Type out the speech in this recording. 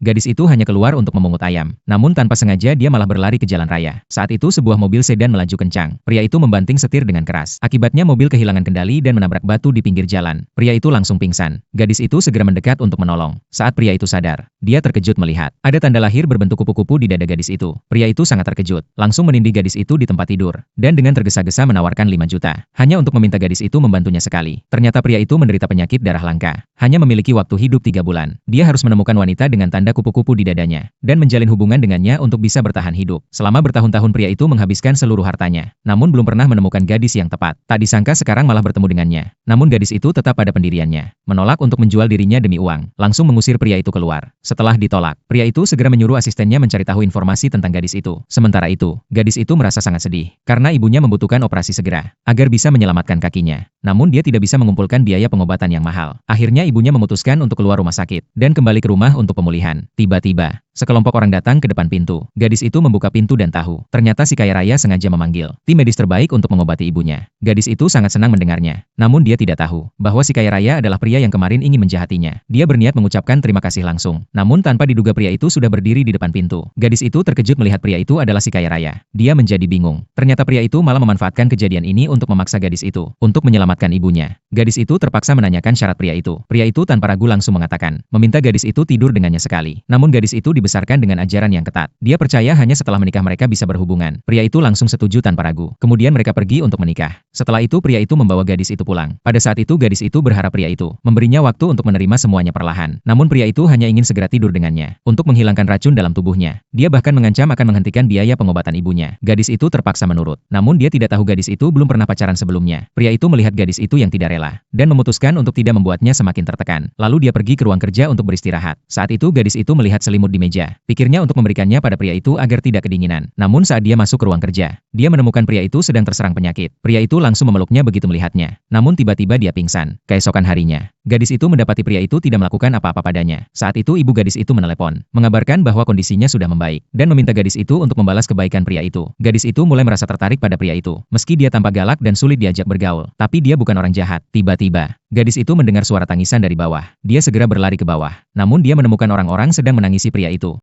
Gadis itu hanya keluar untuk memungut ayam. Namun tanpa sengaja dia malah berlari ke jalan raya. Saat itu sebuah mobil sedan melaju kencang. Pria itu membanting setir dengan keras. Akibatnya mobil kehilangan kendali dan menabrak batu di pinggir jalan. Pria itu langsung pingsan. Gadis itu segera mendekat untuk menolong. Saat pria itu sadar, dia terkejut melihat ada tanda lahir berbentuk kupu-kupu di dada gadis itu. Pria itu sangat terkejut, langsung menindih gadis itu di tempat tidur, dan dengan tergesa-gesa menawarkan 5 juta. Hanya untuk meminta gadis itu membantunya sekali. Ternyata pria itu menderita penyakit darah langka. Hanya memiliki waktu hidup 3 bulan. Dia harus menemukan wanita dengan tanda kupu-kupu di dadanya, dan menjalin hubungan dengannya untuk bisa bertahan hidup. Selama bertahun-tahun pria itu menghabiskan seluruh hartanya, namun belum pernah menemukan gadis yang tepat. Tak disangka sekarang malah bertemu dengannya. Namun gadis itu tetap pada pendiriannya, menolak untuk menjual dirinya demi uang, langsung mengusir pria itu keluar. Setelah ditolak, pria itu segera menyuruh asistennya mencari tahu informasi tentang gadis itu. Sementara itu, gadis itu merasa sangat sedih, karena ibunya membutuhkan operasi segera, agar bisa menyelamatkan kakinya. Namun dia tidak bisa mengumpulkan biaya pengobatan yang mahal. Akhirnya ibunya memutuskan untuk keluar rumah sakit, dan kembali ke rumah untuk pemulihan. Tiba-tiba, sekelompok orang datang ke depan pintu. Gadis itu membuka pintu dan tahu, ternyata si kaya raya sengaja memanggil tim medis terbaik untuk mengobati ibunya. Gadis itu sangat senang mendengarnya. Namun dia tidak tahu, bahwa si kaya raya adalah pria yang kemarin ingin menjahatinya. Dia berniat mengucapkan terima kasih langsung. Namun tanpa diduga pria itu sudah berdiri di depan pintu. Gadis itu terkejut melihat pria itu adalah si kaya raya. Dia menjadi bingung. Ternyata pria itu malah memanfaatkan kejadian ini untuk memaksa gadis itu untuk menyelamatkan ibunya. Gadis itu terpaksa menanyakan syarat pria itu. Pria itu tanpa ragu langsung mengatakan, meminta gadis itu tidur dengannya sekali. Namun gadis itu dibesarkan dengan ajaran yang ketat. Dia percaya hanya setelah menikah mereka bisa berhubungan. Pria itu langsung setuju tanpa ragu. Kemudian mereka pergi untuk menikah. Setelah itu pria itu membawa gadis itu pulang. Pada saat itu gadis itu berharap pria itu memberinya waktu untuk menerima semuanya perlahan. Namun pria itu hanya ingin segera tidur dengannya untuk menghilangkan racun dalam tubuhnya. Dia bahkan mengancam akan menghentikan biaya pengobatan ibunya. Gadis itu terpaksa menurut. Namun dia tidak tahu gadis itu belum pernah pacaran sebelumnya. Pria itu melihat gadis itu yang tidak rela dan memutuskan untuk tidak membuatnya semakin tertekan. Lalu dia pergi ke ruang kerja untuk beristirahat. Saat itu gadis itu melihat selimut di meja. Pikirnya untuk memberikannya pada pria itu agar tidak kedinginan. Namun saat dia masuk ke ruang kerja, dia menemukan pria itu sedang terserang penyakit. Pria itu langsung memeluknya begitu melihatnya. Namun tiba-tiba dia pingsan. Keesokan harinya, gadis itu mendapati pria itu tidak melakukan apa-apa padanya. Saat itu ibu gadis itu menelepon, mengabarkan bahwa kondisinya sudah membaik, dan meminta gadis itu untuk membalas kebaikan pria itu. Gadis itu mulai merasa tertarik pada pria itu. Meski dia tampak galak dan sulit diajak bergaul, tapi dia bukan orang jahat. Tiba-tiba, gadis itu mendengar suara tangisan dari bawah. Dia segera berlari ke bawah. Namun dia menemukan orang-orang sedang menangisi pria itu.